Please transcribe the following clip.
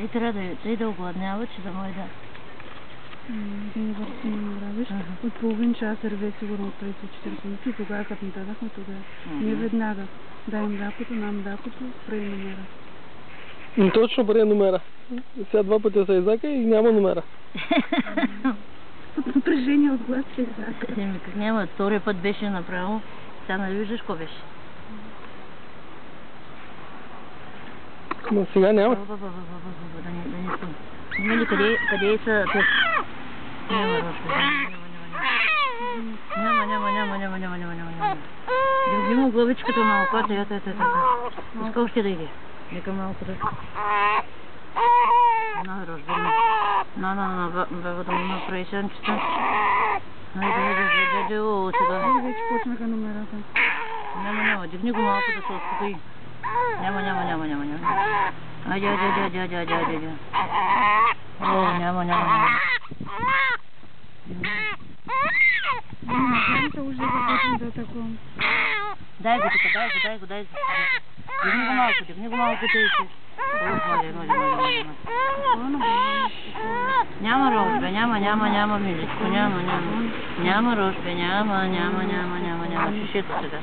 И трябва да огладнява, че да може да... Един върси не нравиш. От половин час реве сигурно от 30-40 минути. Тогава като ни дадахме, тогава. Не веднага. Дай им млякото, нам млякото, прави номера. Точно прави номера. Сега 2 пъти се изака и няма номера. От напрежение от глас се изака. Как няма, втория път беше направо. Сега нали виждаш какво беше? Но сега няма. Да не съм. Има ли къде са... Няма, Рошка. Няма. Взима главичката малко, ето. Иска още да иде. Нека малко да... На, Рошка. Баба да му направи сянчета. Хайде, сега. Вече почнаха номерата. Няма, дигни го малко да се успокои. Няма. Айде. О, няма. Те уже започна да таком. Дай го тук, дай го. Дигни го малко, тъй си. Няма, Рошбе, няма, миличко, няма. Няма, Рошбе, няма. Шишето сега.